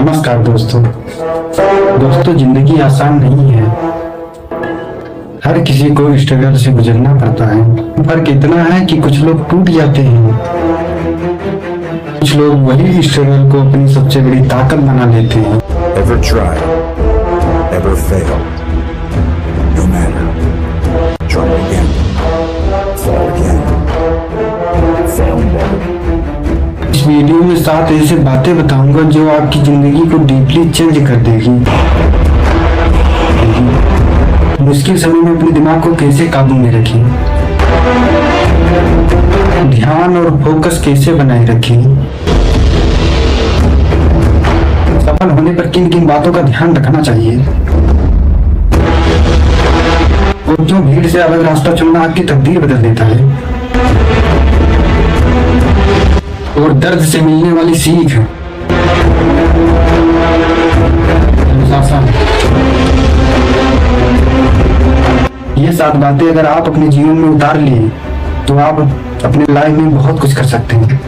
नमस्कार दोस्तों, जिंदगी आसान नहीं है। हर किसी को स्ट्रगल से गुजरना पड़ता है। फर्क इतना है कि कुछ लोग टूट जाते हैं, कुछ लोग वही स्ट्रगल को अपनी सबसे बड़ी ताकत बना लेते हैं। Ever try, ever fail, no matter. Try again, fall again, fail better. इस वीडियो में 7 ऐसे बातें बताऊंगा जो आपकी जिंदगी को डीपली चेंज कर देगी। मुश्किल समय में अपने दिमाग को कैसे काबू में रखें, ध्यान और फोकस कैसे बनाए रखें, सफल होने पर किन किन बातों का ध्यान रखना चाहिए, और क्यों भीड़ से अलग रास्ता चुनना आपकी तकदीर बदल देता है, और दर्द से मिलने वाली सीख। ये 7 बातें अगर आप अपने जीवन में उतार लिए तो आप अपने लाइफ में बहुत कुछ कर सकते हैं।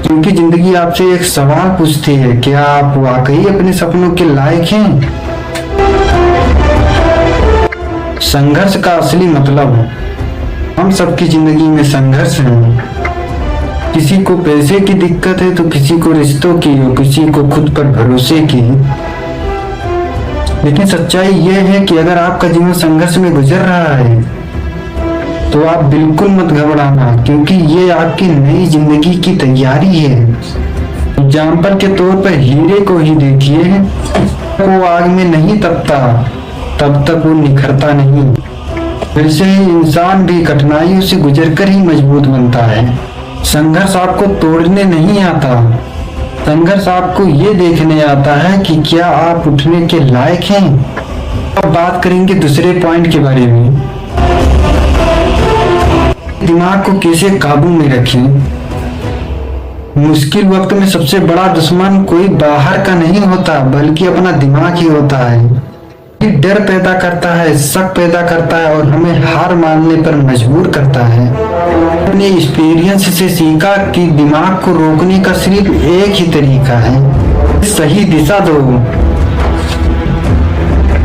क्योंकि जिंदगी आपसे एक सवाल पूछती है, क्या आप वाकई अपने सपनों के लायक हैं? संघर्ष का असली मतलब है, हम सबकी जिंदगी में संघर्ष है। किसी को पैसे की दिक्कत है तो किसी को रिश्तों की और किसी को खुद पर भरोसे की। लेकिन सच्चाई यह है कि अगर आपका जीवन संघर्ष में गुजर रहा है तो आप बिल्कुल मत घबराना, क्योंकि ये आपकी नई जिंदगी की तैयारी है। एग्जाम्पल के तौर पर हीरे को ही देखिए, वो आग में नहीं तपता तब तक वो निखरता नहीं। वैसे ही इंसान भी कठिनाइयों से गुजरकर ही मजबूत बनता है। संघर्ष आपको तोड़ने नहीं आता, संघर्ष आपको ये देखने आता है कि क्या आप उठने के लायक हैं। अब बात करेंगे दूसरे पॉइंट के बारे में, दिमाग को कैसे काबू में रखें। मुश्किल वक्त में सबसे बड़ा दुश्मन कोई बाहर का नहीं होता बल्कि अपना दिमाग ही होता है। डर पैदा करता है, शक पैदा करता है और हमें हार मानने पर मजबूर करता है। अपने एक्सपीरियंस से सीखा कि दिमाग को रोकने का सिर्फ एक ही तरीका है, सही दिशा दो।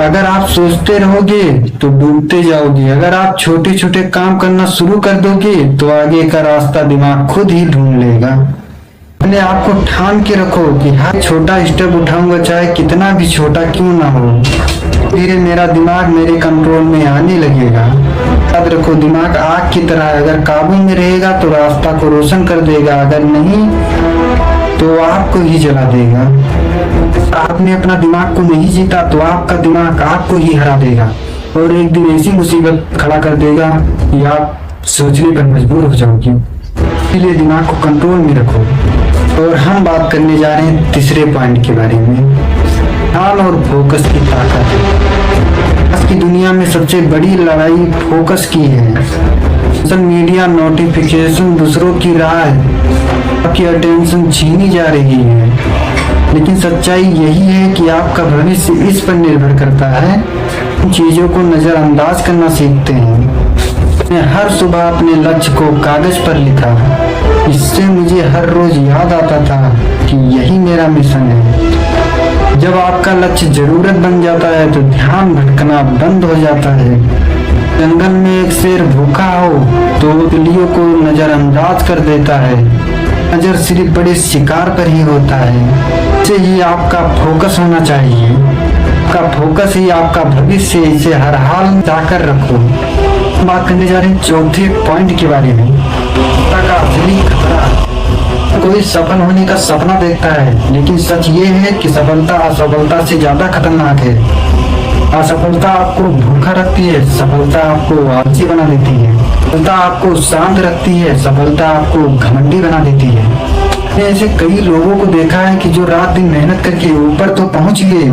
अगर आप सोचते रहोगे तो डूबते जाओगे, अगर आप छोटे छोटे काम करना शुरू कर दोगे तो आगे का रास्ता दिमाग खुद ही ढूंढ लेगा। अपने आप को ठान के रखो कि हर छोटा स्टेप उठाऊंगा, चाहे कितना भी छोटा क्यों ना हो। धीरे मेरा दिमाग मेरे कंट्रोल में आने लगेगा। याद रखो, दिमाग आग की तरह है, अगर काबू में रहेगा तो रास्ता को रोशन कर देगा, अगर नहीं तो आपको ही जला देगा। आपने अपना दिमाग को नहीं जीता तो आपका दिमाग आपको ही हरा देगा और एक दिन ऐसी मुसीबत खड़ा कर देगा कि आप सोचने पर मजबूर हो जाओगे। इसलिए दिमाग को कंट्रोल में रखो। और हम बात करने जा रहे हैं तीसरे पॉइंट के बारे में, ध्यान और फोकस की ताकत। आज की दुनिया में सबसे बड़ी लड़ाई फोकस की है। सोशल मीडिया, नोटिफिकेशन, दूसरों की राय, आपकी अटेंशन छीनी जा रही है। लेकिन सच्चाई यही है कि आपका भविष्य इस पर निर्भर करता है। इन चीजों को नजरअंदाज करना सीखते हैं। मैंने हर सुबह अपने लक्ष्य को कागज पर लिखा, इससे मुझे हर रोज याद आता था कि यही मेरा मिशन है। जब आपका लक्ष्य जरूरत बन जाता है तो ध्यान भटकना बंद हो जाता है। जंगल में एक शेर भूखा हो तो बिल्लियों को नजरअंदाज कर देता है, नजर सिर्फ बड़े शिकार पर ही होता है। इसे ही आपका फोकस होना चाहिए। आपका फोकस ही आपका भविष्य, इसे हर हाल में जाकर रखो। बात करने जा रहे हैं चौथे पॉइंट के बारे में, का असली खतरा। कोई सफल होने का सपना देखता है, लेकिन सच ये है कि सफलता असफलता से ज्यादा खतरनाक है। असफलता आपको भूखा रखती है, सफलता आपको आलसी बना देती है। सफलता आपको शांत रखती है, सफलता आपको घमंडी बना देती है। मैंने ऐसे कई लोगों को देखा है कि जो रात दिन मेहनत करके ऊपर तो पहुंच गए,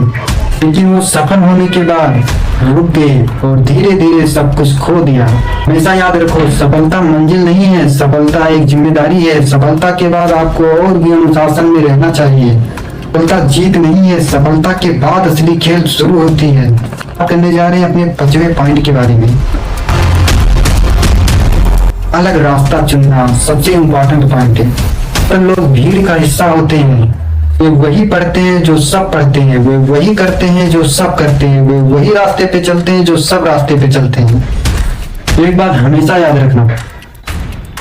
लेकिन वो सफल होने के बाद रुक गए और धीरे धीरे सब कुछ खो दिया। हमेशा याद रखो, सफलता मंजिल नहीं है, सफलता एक जिम्मेदारी है। सफलता के बाद आपको और भी अनुशासन में रहना चाहिए। सफलता जीत नहीं है, सफलता के बाद असली खेल शुरू होती है। बात करने जा रहे हैं अपने 5वें पॉइंट के बारे में, अलग रास्ता चुनना सबसे इम्पोर्टेंट पॉइंट है। पर लोग भीड़ का हिस्सा होते हैं, वे वही पढ़ते हैं जो सब पढ़ते हैं, वे वही करते हैं जो सब करते हैं, वे वही रास्ते पे चलते हैं जो सब रास्ते पे चलते हैं। एक बात हमेशा याद रखना,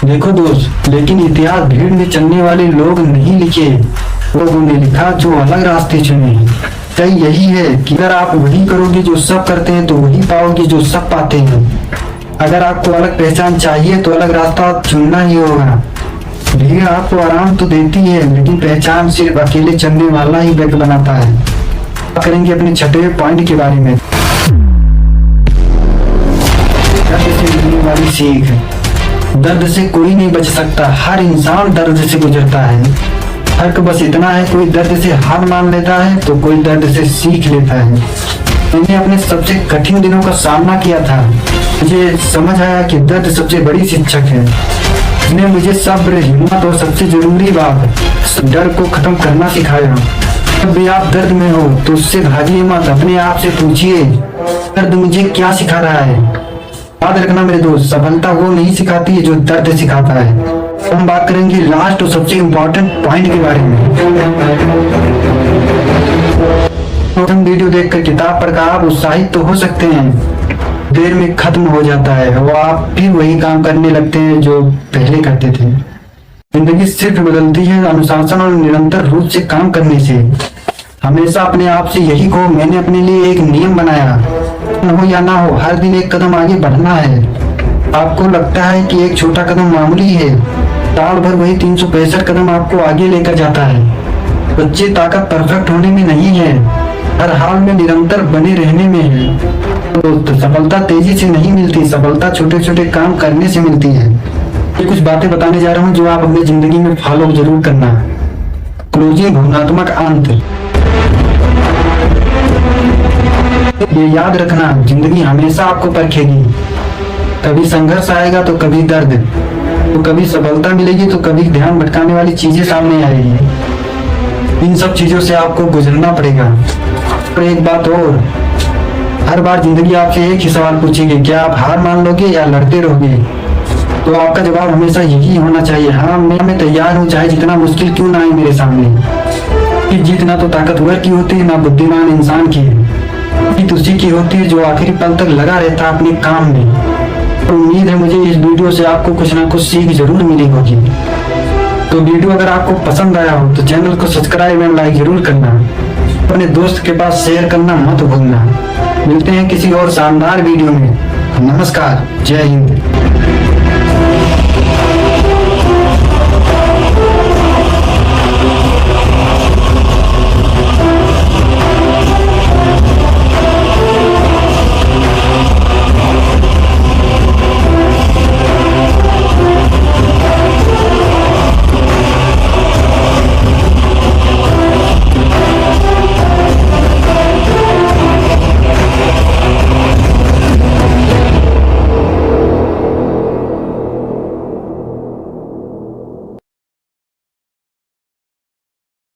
देखो दोस्त, लेकिन इतिहास भीड़ में चलने वाले लोग नहीं लिखे, लोगों ने लिखा जो अलग रास्ते चुने हैं। सही यही है कि अगर आप वही करोगे जो सब करते हैं तो वही पाओगे जो सब पाते हैं। अगर आपको अलग पहचान चाहिए तो अलग रास्ता चुनना ही होगा। भीड़ आपको आराम तो देती है, लेकिन पहचान सिर्फ अकेले चलने वाला ही व्यक्ति बनाता है। बात करेंगे अपने छठे पॉइंट के बारे में, दर्द से मिलने वाली सीख। दर्द से कोई नहीं बच सकता, हर इंसान दर्द से गुजरता है। फर्क बस इतना है, कोई दर्द से हार मान लेता है तो कोई दर्द से सीख लेता है। मैंने अपने सबसे कठिन दिनों का सामना किया था, मुझे समझ आया कि दर्द सबसे बड़ी शिक्षक है। इसने मुझे सब्र, हिम्मत और सबसे जरूरी बात, डर को खत्म करना सिखाया। जब भी आप दर्द में हो तो उससे भागिए मत, अपने आप से पूछिए दर्द मुझे क्या सिखा रहा है। याद रखना मेरे दोस्त, सफलता वो नहीं सिखाती है जो दर्द सिखाता है। हम बात करेंगे लास्ट और सबसे इम्पोर्टेंट पॉइंट के बारे में। हम वीडियो देखकर, किताब पढ़कर आप उत्साहित तो हो सकते हैं, देर में खत्म हो जाता है और आप फिर वही काम करने लगते हैं जो पहले करते थे। जिंदगी सिर्फ बदलती है अनुशासन और निरंतर रूप से काम करने से। हमेशा अपने आप से यही कहो, मैंने अपने लिए एक नियम बनाया, हो या ना हो, हर दिन एक कदम आगे बढ़ना है। आपको लगता है कि एक छोटा कदम मामूली है, साल भर वही 365 कदम आपको आगे लेकर जाता है। बच्चे, ताकत परफेक्ट होने में नहीं है, हर हाल में निरंतर बने रहने में है। दोस्त, सफलता तेजी से नहीं मिलती, सफलता छोटे छोटे काम करने से मिलती है। ये कुछ बातें बताने जा रहा हूँ जो आप अपनी जिंदगी में फॉलो जरूर करना। क्लोजिंग, भावनात्मक अंत। ये याद रखना, जिंदगी हमेशा आपको परखेगी। कभी संघर्ष आएगा तो कभी दर्द, तो कभी सफलता मिलेगी तो कभी ध्यान भटकाने वाली चीजें सामने आएगी। इन सब चीजों से आपको गुजरना पड़ेगा। और एक बात और, हर बार जिंदगी आपसे एक ही सवाल पूछेगी, क्या आप हार मान लोगे या लड़ते रहोगे? तो आपका जवाब हमेशा यही होना चाहिए, हाँ मैं तैयार हूँ, चाहे जितना मुश्किल क्यों ना आए मेरे सामने। कि जीत ना तो ताकतवर की होती है, ना बुद्धिमान इंसान की है। जीत उसी की होती है जो आखिरी पल तक लगा रहता है अपने काम में। तो उम्मीद है मुझे इस वीडियो से आपको कुछ ना कुछ सीख जरूर मिली होगी। तो वीडियो अगर आपको पसंद आया हो तो चैनल को सब्सक्राइब एंड लाइक जरूर करना, अपने दोस्त के पास शेयर करना मत भूलना। मिलते हैं किसी और शानदार वीडियो में। नमस्कार, जय हिंद।